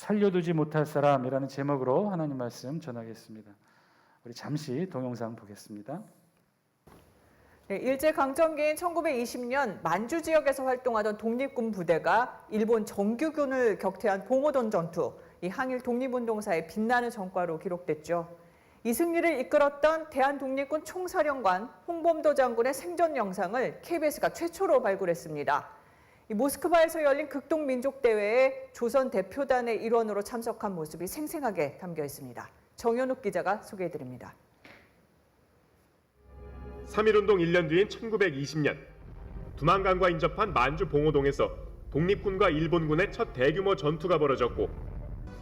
살려두지 못할 사람이라는 제목으로 하나님 말씀 전하겠습니다. 우리 잠시 동영상 보겠습니다. 네, 일제강점기인 1920년 만주 지역에서 활동하던 독립군 부대가 일본 정규군을 격퇴한 봉오동 전투, 이 항일 독립운동사의 빛나는 전과로 기록됐죠. 이 승리를 이끌었던 대한독립군 총사령관 홍범도 장군의 생전 영상을 KBS가 최초로 발굴했습니다. 이 모스크바에서 열린 극동민족대회에 조선 대표단의 일원으로 참석한 모습이 생생하게 담겨 있습니다. 정현욱 기자가 소개해드립니다. 3.1운동 1년 뒤인 1920년 두만강과 인접한 만주 봉오동에서 독립군과 일본군의 첫 대규모 전투가 벌어졌고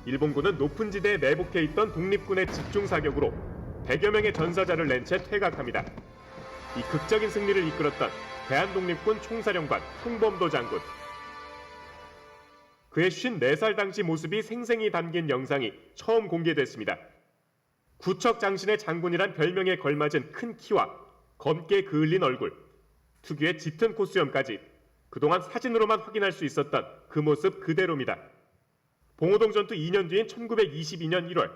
일본군은 높은 지대에 내복해 있던 독립군의 집중 사격으로 100여 명의 전사자를 낸 채 퇴각합니다. 이 극적인 승리를 이끌었던 대한독립군 총사령관 홍범도 장군. 그의 54살 당시 모습이 생생히 담긴 영상이 처음 공개됐습니다. 구척장신의 장군이란 별명에 걸맞은 큰 키와 검게 그을린 얼굴, 특유의 짙은 콧수염까지 그동안 사진으로만 확인할 수 있었던 그 모습 그대로입니다. 봉오동 전투 2년 뒤인 1922년 1월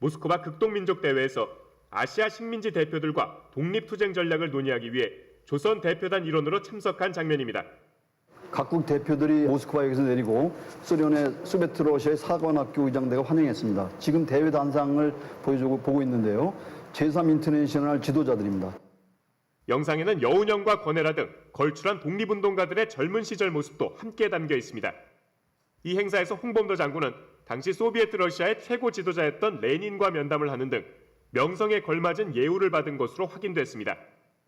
모스크바 극동민족대회에서 아시아 식민지 대표들과 독립투쟁 전략을 논의하기 위해 조선 대표단 일원으로 참석한 장면입니다. 각국 대표들이 모스크바에서 내리고 소련의 소비에트 러시아의 사관학교 의장대가 환영했습니다. 지금 대회 단상을 보고 있는데요. 제3인터내셔널 지도자들입니다. 영상에는 여운형과 권혜라 등 걸출한 독립운동가들의 젊은 시절 모습도 함께 담겨 있습니다. 이 행사에서 홍범도 장군은 당시 소비에트 러시아의 최고 지도자였던 레닌과 면담을 하는 등 명성에 걸맞은 예우를 받은 것으로 확인됐습니다.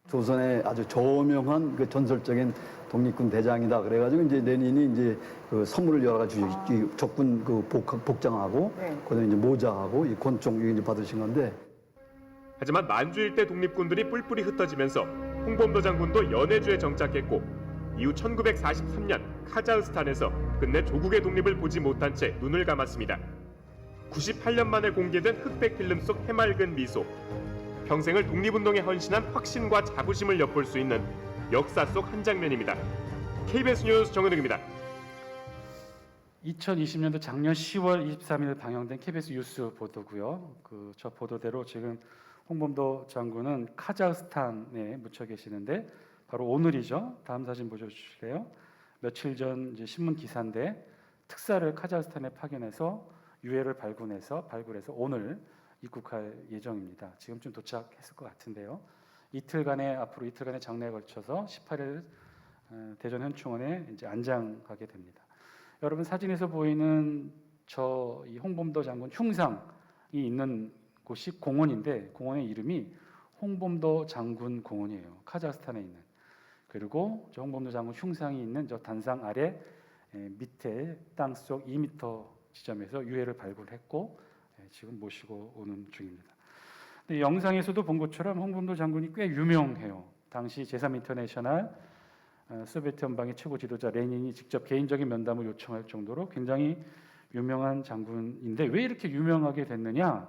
조선의 아주 저명한 그 전설적인 독립군 대장이다. 그래가지고 이제 레닌이 이제 그 선물을 여러 가지 적군 그 복장하고 그다음에 이제 모자하고 이 권총 이제 받으신 건데. 하지만 만주 일대 독립군들이 뿔뿔이 흩어지면서 홍범도 장군도 연해주에 정착했고 이후 1943년 카자흐스탄에서 끝내 조국의 독립을 보지 못한 채 눈을 감았습니다. 98년 만에 공개된 흑백 필름 속 해맑은 미소. 평생을 독립운동에 헌신한 확신과 자부심을 엿볼 수 있는 역사 속 한 장면입니다. KBS 뉴스 정은욱입니다. 2020년도 작년 10월 23일 방영된 KBS 뉴스 보도고요. 저 보도대로 지금 홍범도 장군은 카자흐스탄에 묻혀 계시는데 바로 오늘이죠. 다음 사진 보여주실래요? 며칠 전 이제 신문 기사인데 특사를 카자흐스탄에 파견해서 유해를 발굴해서 오늘 입국할 예정입니다. 지금쯤 도착했을 것 같은데요. 앞으로 이틀간의 장례에 걸쳐서 18일 대전 현충원에 이제 안장하게 됩니다. 여러분 사진에서 보이는 이 홍범도 장군 흉상이 있는 곳이 공원인데 공원의 이름이 홍범도 장군 공원이에요. 카자흐스탄에 있는. 그리고 저 홍범도 장군 흉상이 있는 저 단상 아래 밑에 땅속 2m 지점에서 유해를 발굴했고 지금 모시고 오는 중입니다. 근데 영상에서도 본 것처럼 홍범도 장군이 꽤 유명해요. 당시 제3인터내셔널 소비에트 연방의 최고 지도자 레닌이 직접 개인적인 면담을 요청할 정도로 굉장히 유명한 장군인데 왜 이렇게 유명하게 됐느냐?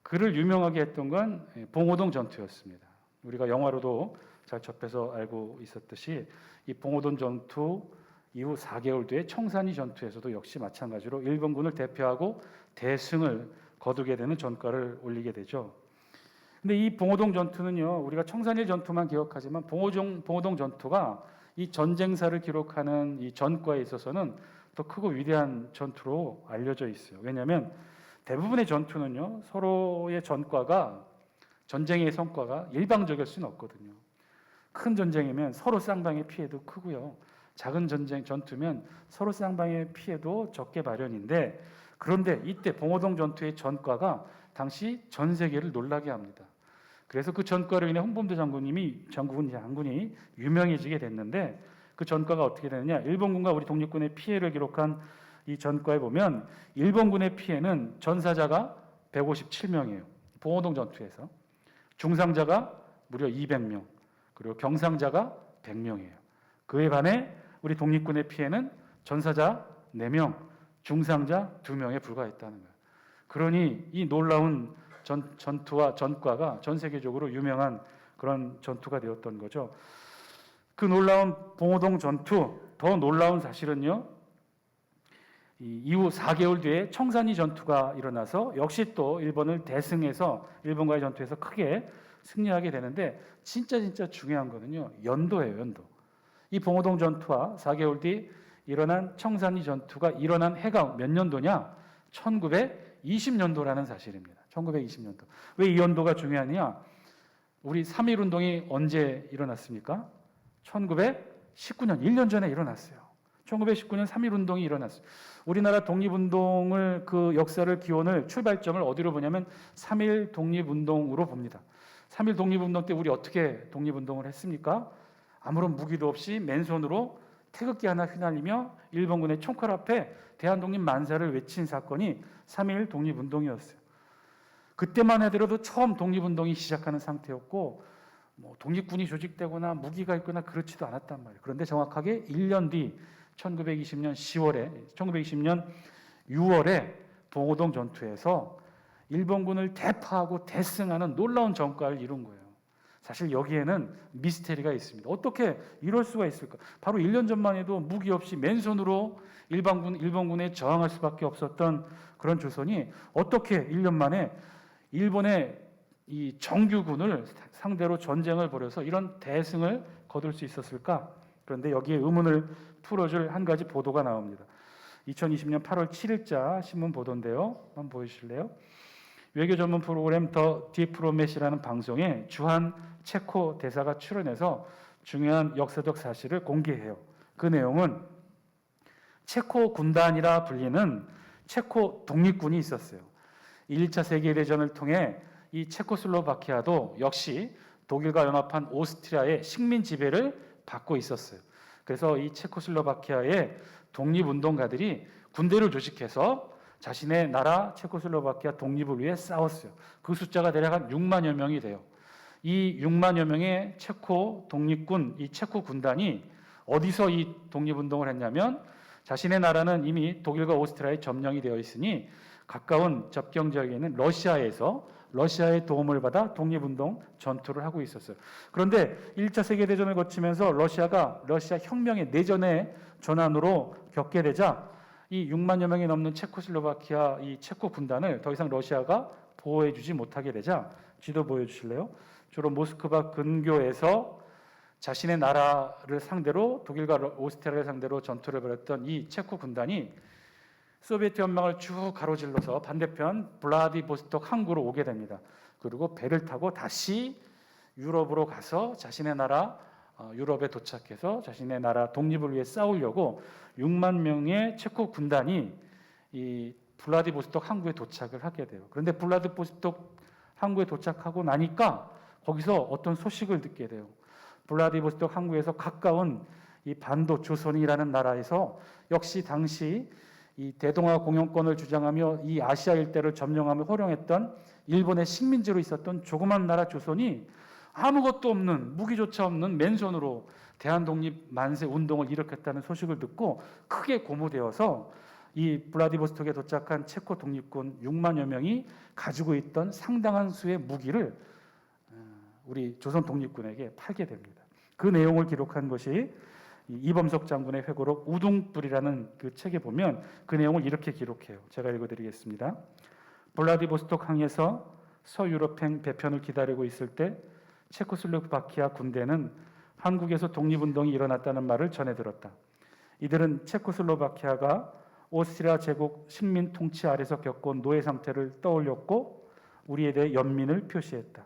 그를 유명하게 했던 건 봉오동 전투였습니다. 우리가 영화로도 잘 접해서 알고 있었듯이 이 봉오동 전투 이후 4개월 뒤에 청산리 전투에서도 역시 마찬가지로 일본군을 대표하고 대승을 거두게 되는 전과를 올리게 되죠. 근데 이 봉오동 전투는요, 우리가 청산리 전투만 기억하지만 봉오동 전투가 이 전쟁사를 기록하는 이 전과에 있어서는 더 크고 위대한 전투로 알려져 있어요. 왜냐하면 대부분의 전투는요, 서로의 전쟁의 성과가 일방적일 수는 없거든요. 큰 전쟁이면 서로 쌍방의 피해도 크고요. 작은 전투면 서로 쌍방의 피해도 적게 마련인데 그런데 이때 봉오동 전투의 전과가 당시 전 세계를 놀라게 합니다. 그래서 그 전과로 인해 홍범도 장군이 유명해지게 됐는데 그 전과가 어떻게 되느냐? 일본군과 우리 독립군의 피해를 기록한 이 전과에 보면 일본군의 피해는 전사자가 157명이에요. 봉오동 전투에서. 중상자가 무려 200명, 그리고 경상자가 100명이에요. 그에 반해 우리 독립군의 피해는 전사자 4명, 중상자 2명에 불과했다는 거예요. 그러니 이 놀라운 전투와 전과가 전 세계적으로 유명한 그런 전투가 되었던 거죠. 그 놀라운 봉오동 전투, 더 놀라운 사실은요, 이후 4개월 뒤에 청산리 전투가 일어나서 역시 또 일본을 대승해서 일본과의 전투에서 크게 승리하게 되는데 진짜 중요한 거는요. 연도예요. 연도. 이 봉오동 전투와 4개월 뒤 일어난 청산리 전투가 일어난 해가 몇 년도냐? 1920년도라는 사실입니다. 1920년도. 왜 이 연도가 중요하냐? 우리 3.1 운동이 언제 일어났습니까? 1919년, 1년 전에 일어났어요. 1919년 3.1 운동이 일어났어요. 우리나라 독립운동을 그 역사를 기원을 출발점을 어디로 보냐면 3.1 독립운동으로 봅니다. 3.1 독립운동 때 우리 어떻게 독립운동을 했습니까? 아무런 무기도 없이 맨손으로 태극기 하나 휘날리며 일본군의 총칼 앞에 대한독립 만세를 외친 사건이 3.1 독립운동이었어요. 그때만 해더라도 처음 독립운동이 시작하는 상태였고 뭐 독립군이 조직되거나 무기가 있거나 그렇지도 않았단 말이에요. 그런데 정확하게 1년 뒤 1920년 10월에 1920년 6월에 봉오동 전투에서 일본군을 대파하고 대승하는 놀라운 전과를 이룬 거예요. 사실 여기에는 미스테리가 있습니다. 어떻게 이럴 수가 있을까? 바로 1년 전만 해도 무기 없이 맨손으로 일본군에 저항할 수밖에 없었던 그런 조선이 어떻게 1년 만에 일본의 이 정규군을 상대로 전쟁을 벌여서 이런 대승을 거둘 수 있었을까? 그런데 여기에 의문을 풀어줄 한 가지 보도가 나옵니다. 2020년 8월 7일자 신문 보도인데요. 한번 보여주실래요? 외교 전문 프로그램 더 디프로맷이라는 방송에 주한 체코 대사가 출연해서 중요한 역사적 사실을 공개해요. 그 내용은 체코 군단이라 불리는 체코 독립군이 있었어요. 1차 세계대전을 통해 이 체코슬로바키아도 역시 독일과 연합한 오스트리아의 식민 지배를 받고 있었어요. 그래서 이 체코슬로바키아의 독립운동가들이 군대를 조직해서 자신의 나라 체코슬로바키아 독립을 위해 싸웠어요. 그 숫자가 대략 한 6만여 명이 돼요. 이 6만여 명의 체코 독립군, 이 체코 군단이 어디서 이 독립운동을 했냐면 자신의 나라는 이미 독일과 오스트리아에 점령이 되어 있으니 가까운 접경 지역에 있는 러시아에서 러시아의 도움을 받아 독립운동 전투를 하고 있었어요. 그런데 1차 세계대전을 거치면서 러시아 혁명의 내전의 전환으로 겪게 되자 이 6만여 명이 넘는 체코슬로바키아 이 체코 군단을 더 이상 러시아가 보호해주지 못하게 되자 지도 보여주실래요? 주로 모스크바 근교에서 자신의 나라를 상대로 독일과 오스트리아를 상대로 전투를 벌였던 이 체코 군단이 소비에트 연맹을 쭉 가로질러서 반대편 블라디보스톡 항구로 오게 됩니다. 그리고 배를 타고 다시 유럽으로 가서 자신의 나라 유럽에 도착해서 자신의 나라 독립을 위해 싸우려고 6만 명의 체코 군단이 이 블라디보스톡 항구에 도착을 하게 돼요. 그런데 블라디보스톡 항구에 도착하고 나니까 거기서 어떤 소식을 듣게 돼요. 블라디보스톡 항구에서 가까운 이 반도 조선이라는 나라에서 역시 당시 이 대동아 공영권을 주장하며 이 아시아 일대를 점령하며 호령했던 일본의 식민지로 있었던 조그만 나라 조선이 아무것도 없는 무기조차 없는 맨손으로 대한독립 만세 운동을 일으켰다는 소식을 듣고 크게 고무되어서 이 블라디보스톡에 도착한 체코 독립군 6만여 명이 가지고 있던 상당한 수의 무기를 우리 조선 독립군에게 팔게 됩니다. 그 내용을 기록한 것이 이범석 장군의 회고록 우둥불이라는 그 책에 보면 그 내용을 이렇게 기록해요. 제가 읽어드리겠습니다. 블라디보스톡 항에서 서유럽행 배편을 기다리고 있을 때 체코슬로바키아 군대는 한국에서 독립운동이 일어났다는 말을 전해 들었다. 이들은 체코슬로바키아가 오스트리아 제국 식민 통치 아래서 겪은 노예 상태를 떠올렸고 우리에 대해 연민을 표시했다.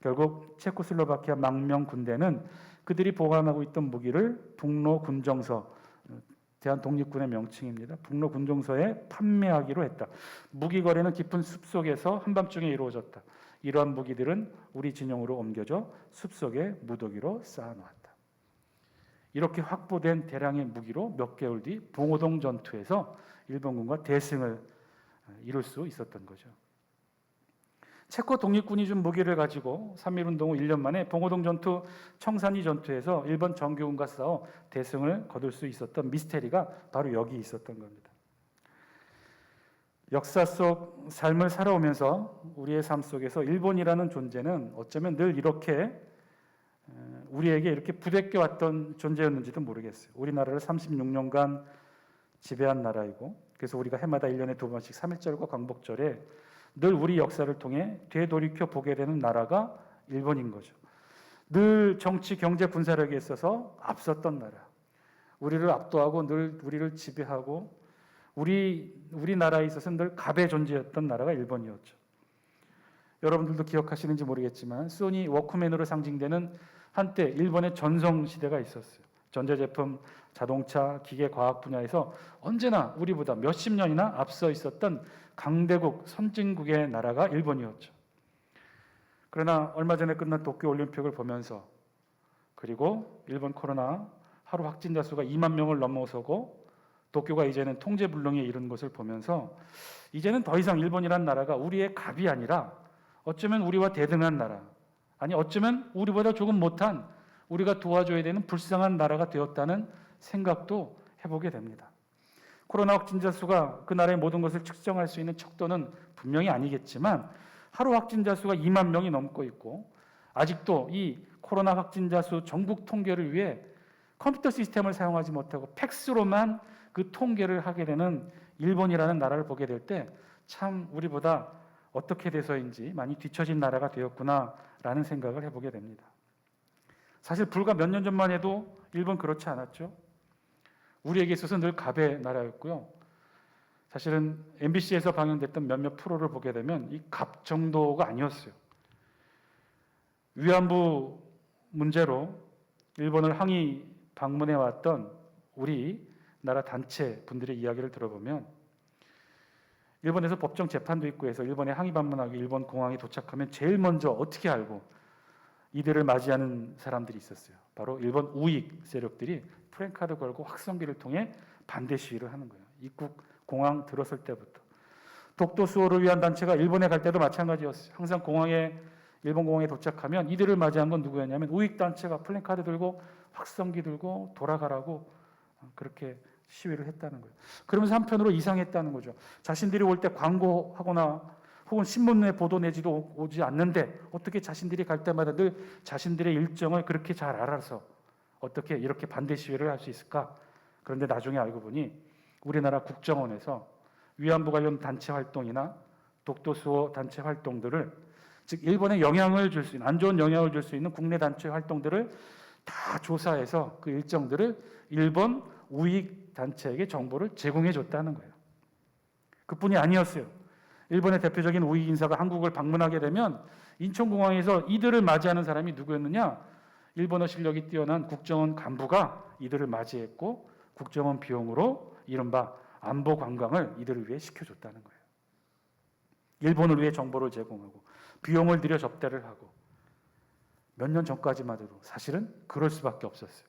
결국 체코슬로바키아 망명 군대는 그들이 보관하고 있던 무기를 북로 군정서, 대한독립군의 명칭입니다. 북로 군정서에 판매하기로 했다. 무기 거래는 깊은 숲속에서 한밤중에 이루어졌다. 이러한 무기들은 우리 진영으로 옮겨져 숲속에 무더기로 쌓아놓았다. 이렇게 확보된 대량의 무기로 몇 개월 뒤 봉오동 전투에서 일본군과 대승을 이룰 수 있었던 거죠. 체코 독립군이 준 무기를 가지고 3.1 운동 후 1년 만에 봉오동 전투, 청산리 전투에서 일본 정규군과 싸워 대승을 거둘 수 있었던 미스테리가 바로 여기 있었던 겁니다. 역사 속 삶을 살아오면서 우리의 삶 속에서 일본이라는 존재는 어쩌면 늘 이렇게 우리에게 이렇게 부대껴 왔던 존재였는지도 모르겠어요. 우리나라를 36년간 지배한 나라이고 그래서 우리가 해마다 1년에 2번씩 3.1절과 광복절에 늘 우리 역사를 통해 되돌이켜 보게 되는 나라가 일본인 거죠. 늘 정치, 경제, 군사력에 있어서 앞섰던 나라, 우리를 압도하고 늘 우리를 지배하고 우리나라에 있어서는 늘 갑의 존재였던 나라가 일본이었죠. 여러분들도 기억하시는지 모르겠지만 소니 워크맨으로 상징되는 한때 일본의 전성 시대가 있었어요. 전자제품, 자동차, 기계, 과학 분야에서 언제나 우리보다 몇십 년이나 앞서 있었던 강대국, 선진국의 나라가 일본이었죠. 그러나 얼마 전에 끝난 도쿄 올림픽을 보면서, 그리고 일본 코로나 하루 확진자 수가 2만 명을 넘어서고 도쿄가 이제는 통제불능에 이른 것을 보면서 이제는 더 이상 일본이란 나라가 우리의 갑이 아니라 어쩌면 우리와 대등한 나라, 아니 어쩌면 우리보다 조금 못한, 우리가 도와줘야 되는 불쌍한 나라가 되었다는 생각도 해보게 됩니다. 코로나 확진자 수가 그 나라의 모든 것을 측정할 수 있는 척도는 분명히 아니겠지만 하루 확진자 수가 2만 명이 넘고 있고, 아직도 이 코로나 확진자 수 전국 통계를 위해 컴퓨터 시스템을 사용하지 못하고 팩스로만 그 통계를 하게 되는 일본이라는 나라를 보게 될 때 참 우리보다 어떻게 돼서인지 많이 뒤처진 나라가 되었구나라는 생각을 해보게 됩니다. 사실 불과 몇 년 전만 해도 일본 그렇지 않았죠. 우리에게 있어서 늘 갑의 나라였고요. 사실은 MBC에서 방영됐던 몇몇 프로를 보게 되면 이 갑 정도가 아니었어요. 위안부 문제로 일본을 항의 방문해 왔던 우리나라 단체 분들의 이야기를 들어보면 일본에서 법정 재판도 있고 해서 일본에 항의 방문하기 일본 공항에 도착하면 제일 먼저 어떻게 알고 이들을 맞이하는 사람들이 있었어요. 바로 일본 우익 세력들이 프랜카드 걸고 확성기를 통해 반대 시위를 하는 거예요. 입국 공항 들었을 때부터. 독도 수호를 위한 단체가 일본에 갈 때도 마찬가지였어요. 항상 일본 공항에 도착하면 이들을 맞이한 건 누구였냐면 우익 단체가 플랜카드 들고 확성기 들고 돌아가라고 그렇게 시위를 했다는 거예요. 그러면서 한편으로 이상했다는 거죠. 자신들이 올 때 광고하거나 혹은 신문에 보도 내지도 오지 않는데 어떻게 자신들이 갈 때마다 늘 자신들의 일정을 그렇게 잘 알아서 어떻게 이렇게 반대 시위를 할 수 있을까? 그런데 나중에 알고 보니 우리나라 국정원에서 위안부 관련 단체 활동이나 독도 수호 단체 활동들을, 즉 일본에 영향을 줄 수 있는, 안 좋은 영향을 줄 수 있는 국내 단체 활동들을 다 조사해서 그 일정들을 일본 우익 단체에게 정보를 제공해 줬다는 거예요. 그뿐이 아니었어요. 일본의 대표적인 우익 인사가 한국을 방문하게 되면 인천공항에서 이들을 맞이하는 사람이 누구였느냐? 일본어 실력이 뛰어난 국정원 간부가 이들을 맞이했고 국정원 비용으로 이른바 안보 관광을 이들을 위해 시켜줬다는 거예요. 일본을 위해 정보를 제공하고 비용을 들여 접대를 하고, 몇 년 전까지만 해도 사실은 그럴 수밖에 없었어요.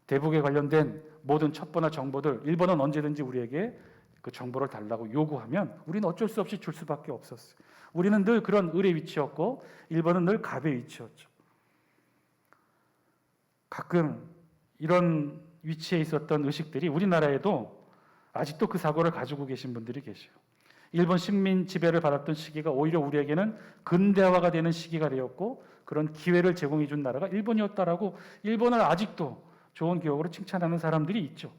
대북에 관련된 모든 첩보나 정보들 일본은 언제든지 우리에게 그 정보를 달라고 요구하면 우리는 어쩔 수 없이 줄 수밖에 없었어요. 우리는 늘 그런 을의 위치였고 일본은 늘 갑의 위치였죠. 가끔 이런 위치에 있었던 의식들이 우리나라에도 아직도 그 사고를 가지고 계신 분들이 계셔요. 일본 식민 지배를 받았던 시기가 오히려 우리에게는 근대화가 되는 시기가 되었고 그런 기회를 제공해 준 나라가 일본이었다라고 일본을 아직도 좋은 기억으로 칭찬하는 사람들이 있죠.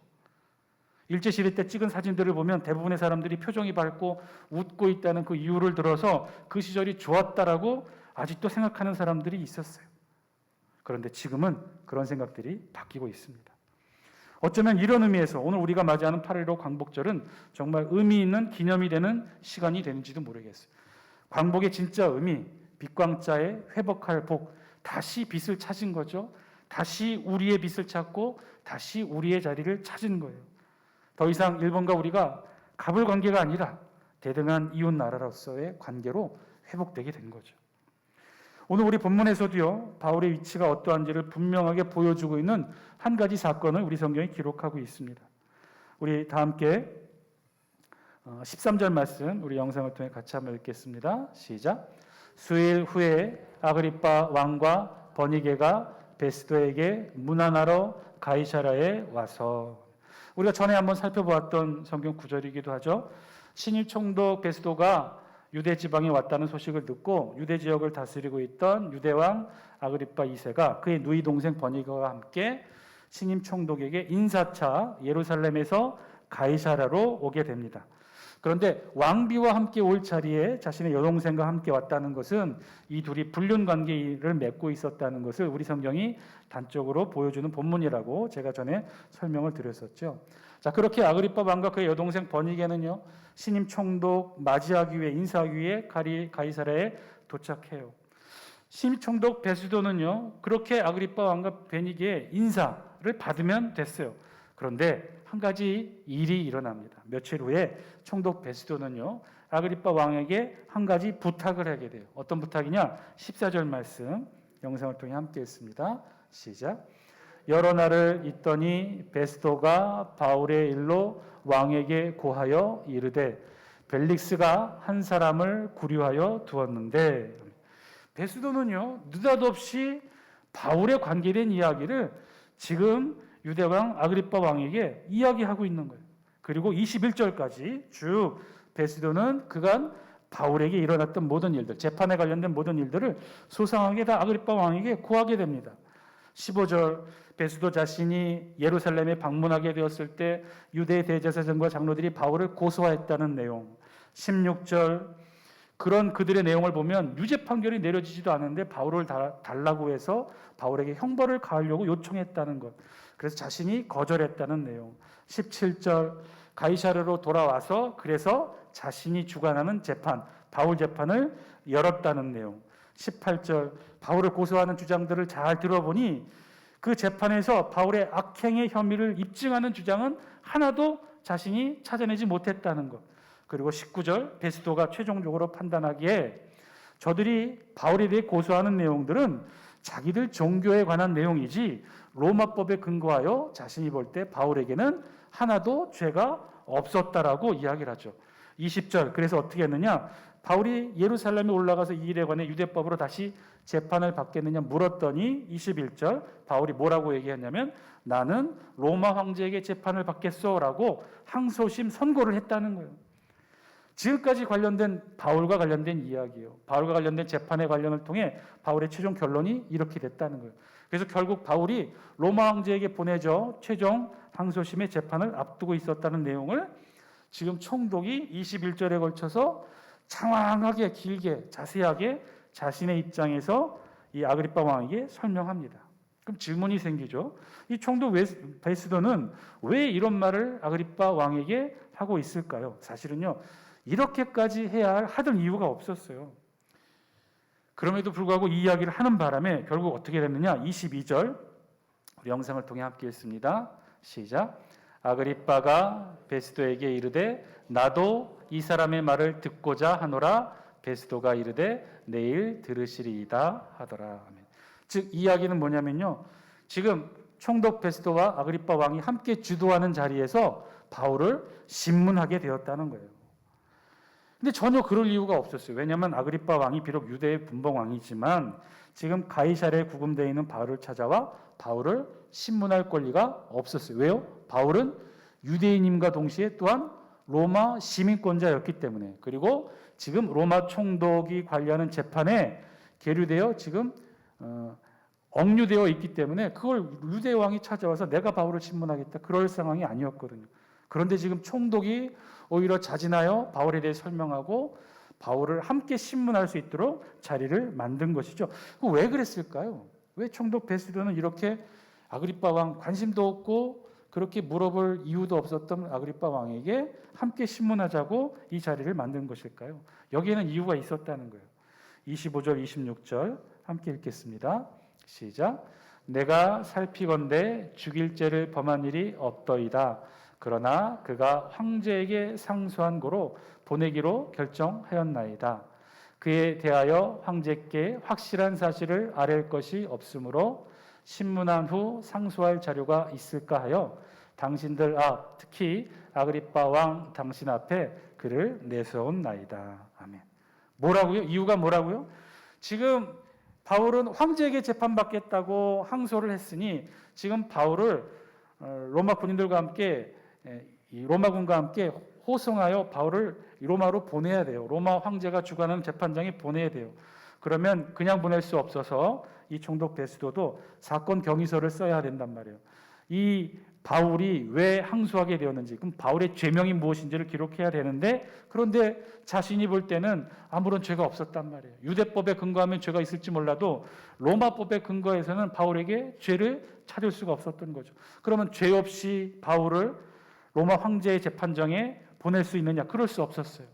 일제시대 때 찍은 사진들을 보면 대부분의 사람들이 표정이 밝고 웃고 있다는 그 이유를 들어서 그 시절이 좋았다라고 아직도 생각하는 사람들이 있었어요. 그런데 지금은 그런 생각들이 바뀌고 있습니다. 어쩌면 이런 의미에서 오늘 우리가 맞이하는 8.15 광복절은 정말 의미 있는 기념이 되는 시간이 되는지도 모르겠어요. 광복의 진짜 의미, 빛광자의 회복할 복, 다시 빛을 찾은 거죠. 다시 우리의 빛을 찾고 다시 우리의 자리를 찾은 거예요. 더 이상 일본과 우리가 갑을 관계가 아니라 대등한 이웃 나라로서의 관계로 회복되게 된 거죠. 오늘 우리 본문에서도요, 바울의 위치가 어떠한지를 분명하게 보여주고 있는 한 가지 사건을 우리 성경이 기록하고 있습니다. 우리 다 함께 13절 말씀 우리 영상을 통해 같이 한번 읽겠습니다. 시작. 수일 후에 아그리빠 왕과 버니게가 베스도에게 문안하러 가이사라에 와서, 우리가 전에 한번 살펴보았던 성경 구절이기도 하죠. 신임 총독 베스도가 유대 지방에 왔다는 소식을 듣고 유대 지역을 다스리고 있던 유대왕 아그리빠 2세가 그의 누이 동생 버니게와 함께 신임 총독에게 인사차 예루살렘에서 가이사라로 오게 됩니다. 그런데 왕비와 함께 올 자리에 자신의 여동생과 함께 왔다는 것은 이 둘이 불륜 관계를 맺고 있었다는 것을 우리 성경이 단적으로 보여주는 본문이라고 제가 전에 설명을 드렸었죠. 자, 그렇게 아그리빠 왕과 그의 여동생 버니게는요, 신임 총독 맞이하기 위해 인사하기 위해 가이사라에 도착해요. 신임 총독 베스도는요, 그렇게 아그리빠 왕과 베니게의 인사를 받으면 됐어요. 그런데 한 가지 일이 일어납니다. 며칠 후에 총독 베스도는요, 아그리빠 왕에게 한 가지 부탁을 하게 돼요. 어떤 부탁이냐? 14절 말씀 영상을 통해 함께 했습니다. 시작. 여러 날을 있더니 베스도가 바울의 일로 왕에게 고하여 이르되 벨릭스가 한 사람을 구류하여 두었는데, 베스도는요, 느닷없이 바울에 관계된 이야기를 지금 유대왕 아그리빠 왕에게 이야기하고 있는 거예요. 그리고 21절까지 쭉 베스도는 그간 바울에게 일어났던 모든 일들, 재판에 관련된 모든 일들을 소상하게 다 아그리빠 왕에게 고하게 됩니다. 15절, 베스도 자신이 예루살렘에 방문하게 되었을 때 유대 대제사장과 장로들이 바울을 고소했다는 내용. 16절, 그런 그들의 내용을 보면 유죄 판결이 내려지지도 않은데 바울을 달라고 해서 바울에게 형벌을 가하려고 요청했다는 것. 그래서 자신이 거절했다는 내용. 17절, 가이사르로 돌아와서 그래서 자신이 주관하는 재판, 바울 재판을 열었다는 내용. 18절, 바울을 고소하는 주장들을 잘 들어보니 그 재판에서 바울의 악행의 혐의를 입증하는 주장은 하나도 자신이 찾아내지 못했다는 것. 그리고 19절, 베스도가 최종적으로 판단하기에 저들이 바울에 대해 고소하는 내용들은 자기들 종교에 관한 내용이지 로마법에 근거하여 자신이 볼 때 바울에게는 하나도 죄가 없었다라고 이야기를 하죠. 20절, 그래서 어떻게 했느냐? 바울이 예루살렘에 올라가서 이 일에 관해 유대법으로 다시 재판을 받겠느냐 물었더니 21절, 바울이 뭐라고 얘기했냐면 나는 로마 황제에게 재판을 받겠소라고 항소심 선고를 했다는 거예요. 지금까지 관련된 바울과 관련된 이야기예요. 바울과 관련된 재판의 관련을 통해 바울의 최종 결론이 이렇게 됐다는 거예요. 그래서 결국 바울이 로마 황제에게 보내져 최종 항소심의 재판을 앞두고 있었다는 내용을 지금 총독이 21절에 걸쳐서 장황하게 길게 자세하게 자신의 입장에서 이 아그리빠 왕에게 설명합니다. 그럼 질문이 생기죠. 이 총독 베스도는 왜 이런 말을 아그리빠 왕에게 하고 있을까요? 사실은요, 이렇게까지 해야 하던 이유가 없었어요. 그럼에도 불구하고 이 이야기를 하는 바람에 결국 어떻게 됐느냐? 22절 우리 영상을 통해 함께 읽습니다. 시작. 아그리빠가 베스도에게 이르되 나도 이 사람의 말을 듣고자 하노라. 베스도가 이르되 내일 들으시리이다 하더라. 즉 이 이야기는 뭐냐면요, 지금 총독 베스도와 아그리빠 왕이 함께 주도하는 자리에서 바울을 신문하게 되었다는 거예요. 근데 전혀 그럴 이유가 없었어요. 왜냐하면 아그리빠 왕이 비록 유대의 분봉 왕이지만 지금 가이사랴에 구금되어 있는 바울을 찾아와 바울을 신문할 권리가 없었어요. 왜요? 바울은 유대인임과 동시에 또한 로마 시민권자였기 때문에, 그리고 지금 로마 총독이 관리하는 재판에 계류되어 지금 억류되어 있기 때문에 그걸 유대 왕이 찾아와서 내가 바울을 신문하겠다, 그럴 상황이 아니었거든요. 그런데 지금 총독이 오히려 자진하여 바울에 대해 설명하고 바울을 함께 신문할 수 있도록 자리를 만든 것이죠. 왜 그랬을까요? 왜 총독 베스도는 이렇게 아그리빠 왕 관심도 없고 그렇게 물어볼 이유도 없었던 아그리빠 왕에게 함께 신문하자고 이 자리를 만든 것일까요? 여기에는 이유가 있었다는 거예요. 25절, 26절 함께 읽겠습니다. 시작. 내가 살피건대 죽일 죄를 범한 일이 없더이다. 그러나 그가 황제에게 상소한 고로 보내기로 결정하였나이다. 그에 대하여 황제께 확실한 사실을 아랠 것이 없으므로 신문한 후 상소할 자료가 있을까 하여 당신들 앞, 특히 아그리빠 왕 당신 앞에 그를 내세웠나이다. 아멘. 뭐라고요? 이유가 뭐라고요? 지금 바울은 황제에게 재판받겠다고 항소를 했으니 지금 바울을 로마 군인들과 함께 로마군과 함께 호송하여 바울을 로마로 보내야 돼요. 로마 황제가 주관하는 재판장에 보내야 돼요. 그러면 그냥 보낼 수 없어서 이 총독 베스도도 사건 경위서를 써야 된단 말이에요. 이 바울이 왜 항소하게 되었는지, 그럼 바울의 죄명이 무엇인지를 기록해야 되는데, 그런데 자신이 볼 때는 아무런 죄가 없었단 말이에요. 유대법에 근거하면 죄가 있을지 몰라도 로마법에 근거해서는 바울에게 죄를 찾을 수가 없었던 거죠. 그러면 죄 없이 바울을 로마 황제의 재판정에 보낼 수 있느냐? 그럴 수 없었어요.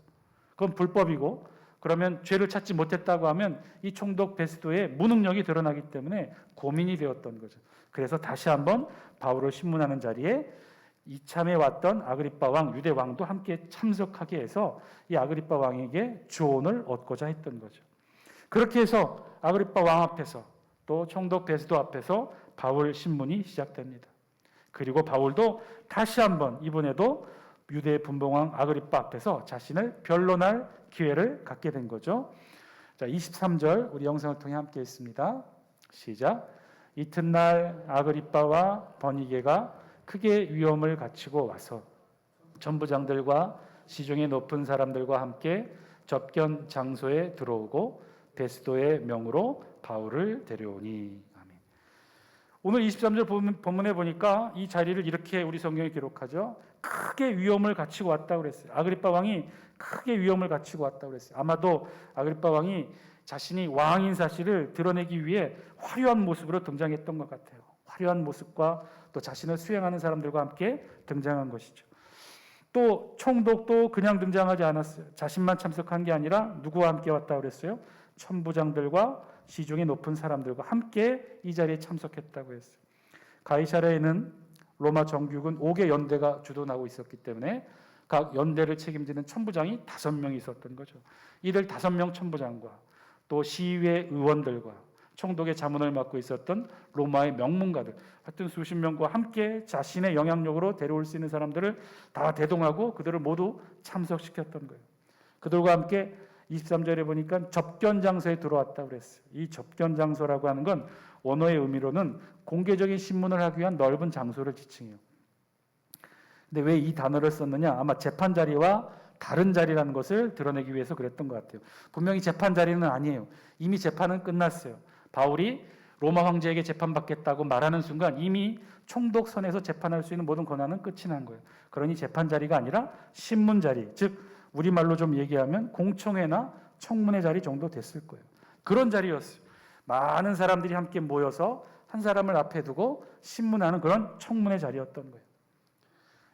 그건 불법이고, 그러면 죄를 찾지 못했다고 하면 이 총독 베스도의 무능력이 드러나기 때문에 고민이 되었던 거죠. 그래서 다시 한번 바울을 신문하는 자리에 이참에 왔던 아그리빠 왕, 유대 왕도 함께 참석하게 해서 이 아그리빠 왕에게 조언을 얻고자 했던 거죠. 그렇게 해서 아그리빠 왕 앞에서 또 총독 베스도 앞에서 바울 신문이 시작됩니다. 그리고 바울도 다시 한번 이번에도 유대 분봉왕 아그리빠 앞에서 자신을 변론할 기회를 갖게 된 거죠. 자, 23절 우리 영상을 통해 함께 읽습니다. 시작. 이튿날 아그리빠와 버니게가 크게 위험을 갖추고 와서 천부장들과 시중의 높은 사람들과 함께 접견 장소에 들어오고 베스도의 명으로 바울을 데려오니. 아멘. 오늘 23절 본문에 보니까 이 자리를 이렇게 우리 성경에 기록하죠. 크게 위험을 갖추고 왔다고 그랬어요. 아그리빠 왕이 크게 위험을 갖추고 왔다고 그랬어요. 아마도 아그리빠 왕이 자신이 왕인 사실을 드러내기 위해 화려한 모습으로 등장했던 것 같아요. 화려한 모습과 또 자신을 수행하는 사람들과 함께 등장한 것이죠. 또 총독도 그냥 등장하지 않았어요. 자신만 참석한 게 아니라 누구와 함께 왔다고 그랬어요? 천부장들과 시중의 높은 사람들과 함께 이 자리에 참석했다고 했어요. 가이사랴에는 로마 정규군 5개 연대가 주둔하고 있었기 때문에 각 연대를 책임지는 천부장이 5명이 있었던 거죠. 이들 5명 천부장과 또 시의회 의원들과 총독의 자문을 맡고 있었던 로마의 명문가들, 하여튼 수십 명과 함께 자신의 영향력으로 데려올 수 있는 사람들을 다 대동하고 그들을 모두 참석시켰던 거예요. 그들과 함께 23절에 보니까 접견 장소에 들어왔다고 그랬어요. 이 접견 장소라고 하는 건 원어의 의미로는 공개적인 신문을 하기 위한 넓은 장소를 지칭해요. 근데 왜 이 단어를 썼느냐? 아마 재판 자리와 다른 자리라는 것을 드러내기 위해서 그랬던 것 같아요. 분명히 재판 자리는 아니에요. 이미 재판은 끝났어요. 바울이 로마 황제에게 재판받겠다고 말하는 순간 이미 총독선에서 재판할 수 있는 모든 권한은 끝이 난 거예요. 그러니 재판 자리가 아니라 신문 자리, 즉 우리말로 좀 얘기하면 공청회나 청문회 자리 정도 됐을 거예요. 그런 자리였어요. 많은 사람들이 함께 모여서 한 사람을 앞에 두고 신문하는 그런 청문회 자리였던 거예요.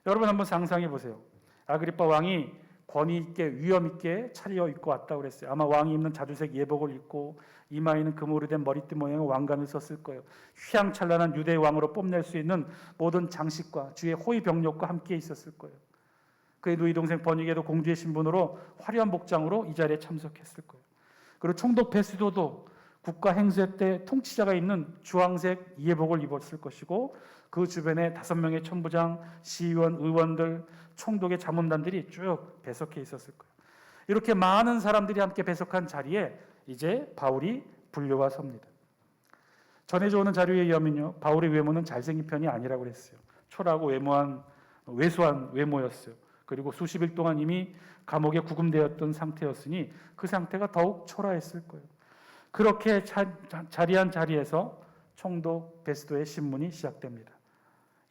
여러분 한번 상상해 보세요. 아그리빠 왕이 권위 있게 위엄 있게 차려 입고 왔다고 그랬어요. 아마 왕이 입는 자주색 예복을 입고 이마에는 금으로 된 머리띠 모양의 왕관을 썼을 거예요. 휘황찬란한 유대 왕으로 뽐낼 수 있는 모든 장식과 주의 호위 병력과 함께 있었을 거예요. 그의 누이 동생 버니게도 공주의 신분으로 화려한 복장으로 이 자리에 참석했을 거예요. 그리고 총독 베스도도 국가 행세 때 통치자가 입는 주황색 예복을 입었을 것이고 그 주변에 5명의 천부장, 시의원, 의원들, 총독의 자문단들이 쭉 배석해 있었을 거예요. 이렇게 많은 사람들이 함께 배석한 자리에 이제 바울이 불려와 섭니다. 전해져 오는 자료에 의하면요, 바울의 외모는 잘생긴 편이 아니라고 그랬어요. 초라하고 왜소한 외모였어요. 그리고 수십 일 동안 이미 감옥에 구금되었던 상태였으니 그 상태가 더욱 초라했을 거예요. 그렇게 자리한 자리에서 총독 베스도의 신문이 시작됩니다.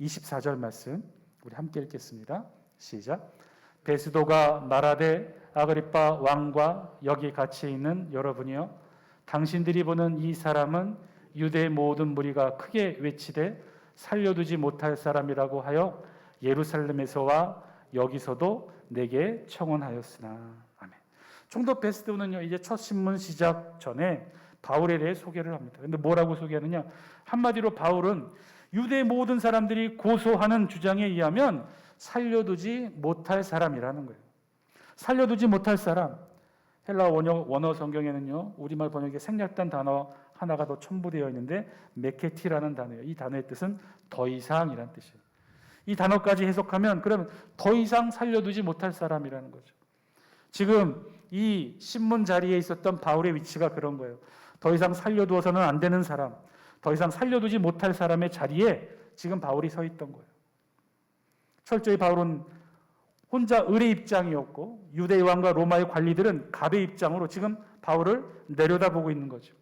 24절 말씀 우리 함께 읽겠습니다. 시작. 베스도가 말하되 아그리빠 왕과 여기 같이 있는 여러분이여, 당신들이 보는 이 사람은 유대의 모든 무리가 크게 외치되 살려두지 못할 사람이라고 하여 예루살렘에서와 여기서도 내게 청원하였으나. 아멘. 총독 베스도는요, 이제 첫 신문 시작 전에 바울에 대해 소개를 합니다. 근데 뭐라고 소개하느냐? 한마디로 바울은 유대 모든 사람들이 고소하는 주장에 의하면 살려두지 못할 사람이라는 거예요. 살려두지 못할 사람. 헬라 원어 성경에는요, 우리말 번역에 생략된 단어 하나가 더 첨부되어 있는데 메케티라는 단어예요. 이 단어의 뜻은 더 이상이라는 뜻이에요. 이 단어까지 해석하면 그러면 더 이상 살려두지 못할 사람이라는 거죠. 지금 이 신문 자리에 있었던 바울의 위치가 그런 거예요. 더 이상 살려두어서는 안 되는 사람, 더 이상 살려두지 못할 사람의 자리에 지금 바울이 서 있던 거예요. 철저히 바울은 혼자 을의 입장이었고 유대의 왕과 로마의 관리들은 갑의 입장으로 지금 바울을 내려다보고 있는 거죠.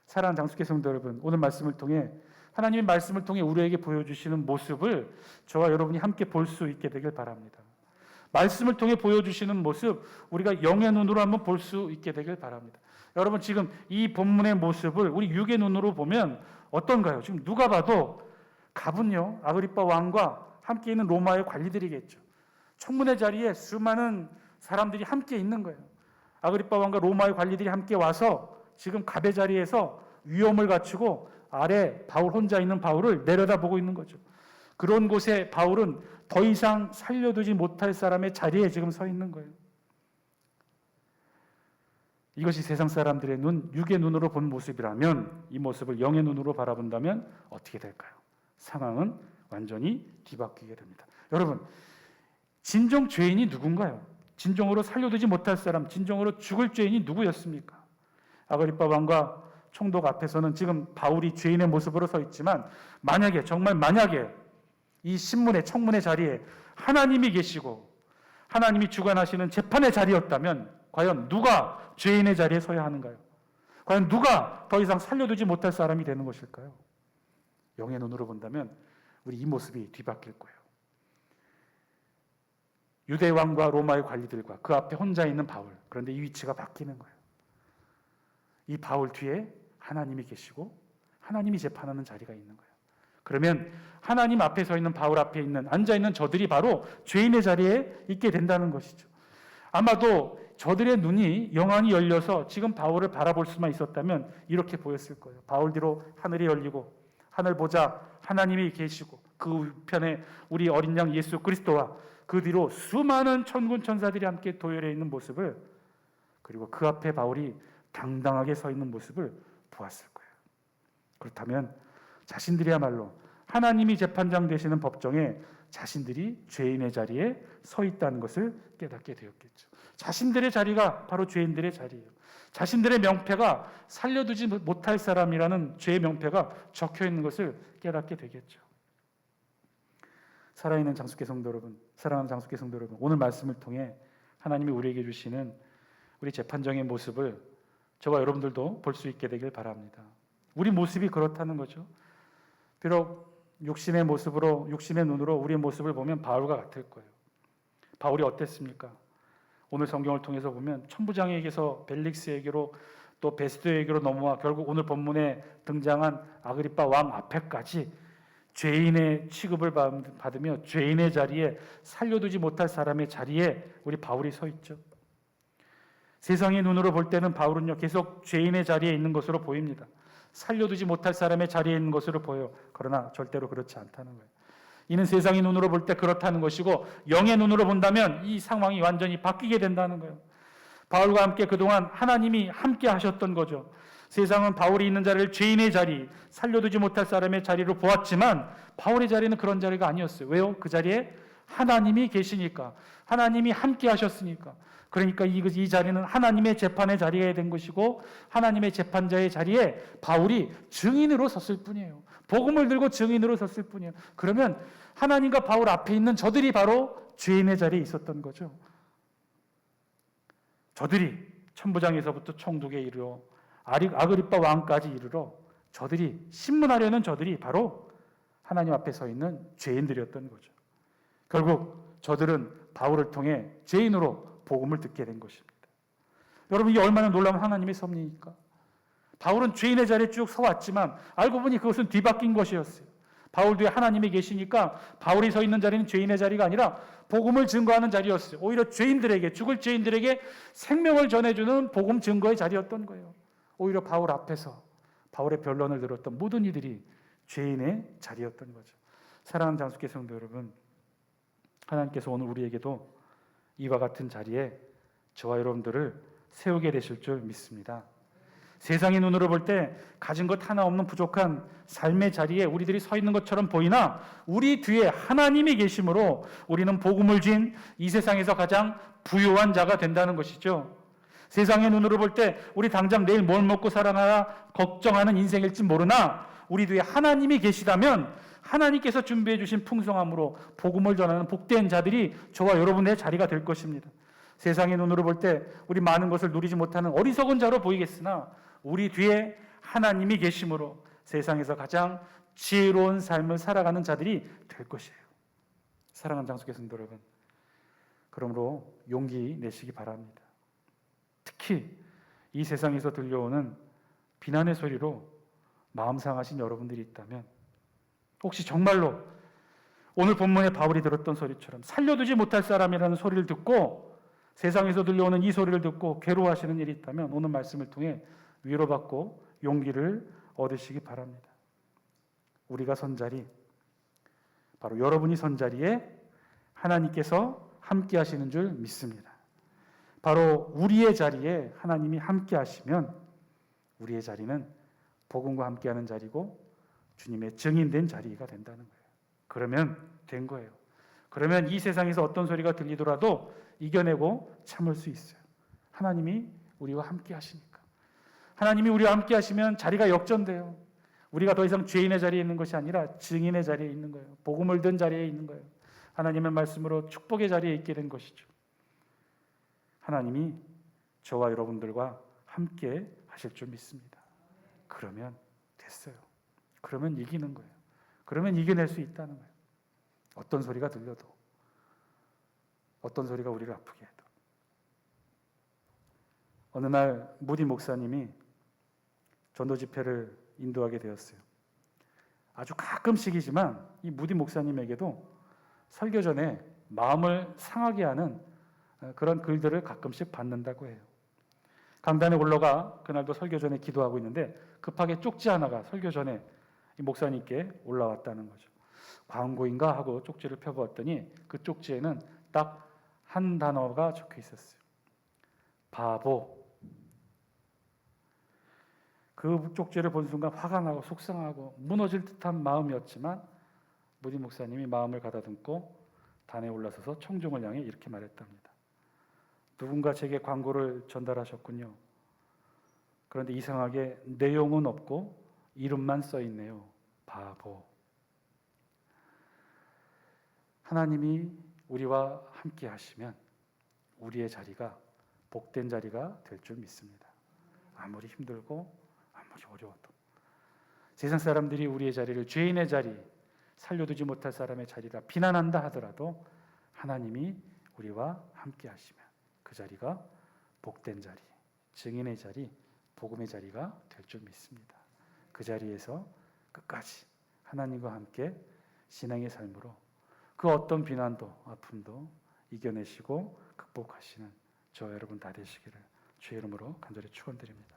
사랑하는 장수교 성도 여러분, 오늘 말씀을 통해 하나님의 말씀을 통해 우리에게 보여주시는 모습을 저와 여러분이 함께 볼 수 있게 되길 바랍니다. 말씀을 통해 보여주시는 모습, 우리가 영의 눈으로 한번 볼 수 있게 되길 바랍니다. 여러분, 지금 이 본문의 모습을 우리 육의 눈으로 보면 어떤가요? 지금 누가 봐도 갑은요, 아그리빠 왕과 함께 있는 로마의 관리들이겠죠. 청문회 자리에 수많은 사람들이 함께 있는 거예요. 아그리빠 왕과 로마의 관리들이 함께 와서 지금 갑의 자리에서 위엄을 갖추고 아래 바울 혼자 있는 바울을 내려다보고 있는 거죠. 그런 곳에 바울은 더 이상 살려두지 못할 사람의 자리에 지금 서 있는 거예요. 이것이 세상 사람들의 눈, 육의 눈으로 본 모습이라면 이 모습을 영의 눈으로 바라본다면 어떻게 될까요? 상황은 완전히 뒤바뀌게 됩니다. 여러분, 진정 죄인이 누군가요? 진정으로 살려두지 못할 사람, 진정으로 죽을 죄인이 누구였습니까? 아그리빠 왕과 총독 앞에서는 지금 바울이 죄인의 모습으로 서 있지만 만약에, 정말 만약에 이 신문의 청문회 자리에 하나님이 계시고 하나님이 주관하시는 재판의 자리였다면 과연 누가 죄인의 자리에 서야 하는가요? 과연 누가 더 이상 살려두지 못할 사람이 되는 것일까요? 영의 눈으로 본다면 우리 이 모습이 뒤바뀔 거예요. 유대 왕과 로마의 관리들과 그 앞에 혼자 있는 바울, 그런데 이 위치가 바뀌는 거예요. 이 바울 뒤에 하나님이 계시고 하나님이 재판하는 자리가 있는 거예요. 그러면 하나님 앞에 서 있는 바울 앞에 있는 앉아 있는 저들이 바로 죄인의 자리에 있게 된다는 것이죠. 아마도 저들의 눈이 영안이 열려서 지금 바울을 바라볼 수만 있었다면 이렇게 보였을 거예요. 바울 뒤로 하늘이 열리고 하늘 보자 하나님이 계시고 그 우편에 우리 어린 양 예수 그리스도와 그 뒤로 수많은 천군 천사들이 함께 도열해 있는 모습을, 그리고 그 앞에 바울이 당당하게 서 있는 모습을 보았을 거예요. 그렇다면 자신들이야말로 하나님이 재판장 되시는 법정에 자신들이 죄인의 자리에 서 있다는 것을 깨닫게 되었겠죠. 자신들의 자리가 바로 죄인들의 자리예요. 자신들의 명패가 살려두지 못할 사람이라는 죄의 명패가 적혀 있는 것을 깨닫게 되겠죠. 살아있는 장수교 성도 여러분, 사랑하는 장수교 성도 여러분, 오늘 말씀을 통해 하나님이 우리에게 주시는 우리 재판정의 모습을 저와 여러분들도 볼 수 있게 되길 바랍니다. 우리 모습이 그렇다는 거죠. 비록 육신의 모습으로, 육신의 눈으로 우리의 모습을 보면 바울과 같을 거예요. 바울이 어땠습니까? 오늘 성경을 통해서 보면 천부장에게서 벨릭스에게로 또 베스도에게로 넘어와 결국 오늘 본문에 등장한 아그리빠 왕 앞에까지 죄인의 취급을 받으며 죄인의 자리에, 살려두지 못할 사람의 자리에 우리 바울이 서 있죠. 세상의 눈으로 볼 때는 바울은요, 계속 죄인의 자리에 있는 것으로 보입니다. 살려두지 못할 사람의 자리에 있는 것으로 보여요. 그러나 절대로 그렇지 않다는 거예요. 이는 세상의 눈으로 볼 때 그렇다는 것이고 영의 눈으로 본다면 이 상황이 완전히 바뀌게 된다는 거예요. 바울과 함께 그동안 하나님이 함께 하셨던 거죠. 세상은 바울이 있는 자리를 죄인의 자리, 살려두지 못할 사람의 자리로 보았지만 바울의 자리는 그런 자리가 아니었어요. 왜요? 그 자리에 하나님이 계시니까, 하나님이 함께 하셨으니까. 그러니까 이 자리는 하나님의 재판의 자리가 된 것이고 하나님의 재판자의 자리에 바울이 증인으로 섰을 뿐이에요. 복음을 들고 증인으로 섰을 뿐이에요. 그러면 하나님과 바울 앞에 있는 저들이 바로 죄인의 자리에 있었던 거죠. 저들이 천부장에서부터 총독에 이르러 아그리빠 왕까지 이르러 저들이 신문하려는 저들이 바로 하나님 앞에 서 있는 죄인들이었던 거죠. 결국 저들은 바울을 통해 죄인으로 복음을 듣게 된 것입니다. 여러분, 이게 얼마나 놀라운 하나님의 섭리입니까? 바울은 죄인의 자리에 쭉 서왔지만 알고 보니 그것은 뒤바뀐 것이었어요. 바울 뒤에 하나님이 계시니까 바울이 서 있는 자리는 죄인의 자리가 아니라 복음을 증거하는 자리였어요. 오히려 죄인들에게, 죽을 죄인들에게 생명을 전해주는 복음 증거의 자리였던 거예요. 오히려 바울 앞에서 바울의 변론을 들었던 모든 이들이 죄인의 자리였던 거죠. 사랑하는 장수교 성도 여러분, 하나님께서 오늘 우리에게도 이와 같은 자리에 저와 여러분들을 세우게 되실 줄 믿습니다. 세상의 눈으로 볼 때 가진 것 하나 없는 부족한 삶의 자리에 우리들이 서 있는 것처럼 보이나 우리 뒤에 하나님이 계심으로 우리는 복음을 진 이 세상에서 가장 부유한 자가 된다는 것이죠. 세상의 눈으로 볼 때 우리 당장 내일 뭘 먹고 살아나야 걱정하는 인생일지 모르나 우리 뒤에 하나님이 계시다면 하나님께서 준비해 주신 풍성함으로 복음을 전하는 복된 자들이 저와 여러분의 자리가 될 것입니다. 세상의 눈으로 볼 때 우리 많은 것을 누리지 못하는 어리석은 자로 보이겠으나 우리 뒤에 하나님이 계심으로 세상에서 가장 지혜로운 삶을 살아가는 자들이 될 것이에요. 사랑하는 장수교 성도 여러분, 그러므로 용기 내시기 바랍니다. 특히 이 세상에서 들려오는 비난의 소리로 마음 상하신 여러분들이 있다면, 혹시 정말로 오늘 본문에 바울이 들었던 소리처럼 살려두지 못할 사람이라는 소리를 듣고 세상에서 들려오는 이 소리를 듣고 괴로워하시는 일이 있다면 오늘 말씀을 통해 위로받고 용기를 얻으시기 바랍니다. 우리가 선 자리, 바로 여러분이 선 자리에 하나님께서 함께 하시는 줄 믿습니다. 바로 우리의 자리에 하나님이 함께 하시면 우리의 자리는 복음과 함께하는 자리고 주님의 증인된 자리가 된다는 거예요. 그러면 된 거예요. 그러면 이 세상에서 어떤 소리가 들리더라도 이겨내고 참을 수 있어요. 하나님이 우리와 함께 하시니까. 하나님이 우리와 함께 하시면 자리가 역전돼요. 우리가 더 이상 죄인의 자리에 있는 것이 아니라 증인의 자리에 있는 거예요. 복음을 든 자리에 있는 거예요. 하나님의 말씀으로 축복의 자리에 있게 된 것이죠. 하나님이 저와 여러분들과 함께 하실 줄 믿습니다. 그러면 됐어요. 그러면 이기는 거예요. 그러면 이겨낼 수 있다는 거예요. 어떤 소리가 들려도, 어떤 소리가 우리를 아프게 해도. 어느 날 무디 목사님이 전도 집회를 인도하게 되었어요. 아주 가끔씩이지만 이 무디 목사님에게도 설교 전에 마음을 상하게 하는 그런 글들을 가끔씩 받는다고 해요. 강단에 올라가 그날도 설교 전에 기도하고 있는데 급하게 쪽지 하나가 설교 전에 이 목사님께 올라왔다는 거죠. 광고인가 하고 쪽지를 펴보았더니 그 쪽지에는 딱 한 단어가 적혀 있었어요. 바보. 그 쪽지를 본 순간 화가 나고 속상하고 무너질 듯한 마음이었지만 무디 목사님이 마음을 가다듬고 단에 올라서서 청중을 향해 이렇게 말했답니다. 누군가 제게 광고를 전달하셨군요. 그런데 이상하게 내용은 없고 이름만 써 있네요. 바보. 하나님이 우리와 함께 하시면 우리의 자리가 복된 자리가 될 줄 믿습니다. 아무리 힘들고 아무리 어려워도 세상 사람들이 우리의 자리를 죄인의 자리, 살려두지 못할 사람의 자리라 비난한다 하더라도 하나님이 우리와 함께 하시면 그 자리가 복된 자리, 증인의 자리, 복음의 자리가 될 줄 믿습니다. 그 자리에서 끝까지 하나님과 함께 신앙의 삶으로 그 어떤 비난도 아픔도 이겨내시고 극복하시는 저 여러분 다 되시기를 주의 이름으로 간절히 축원드립니다.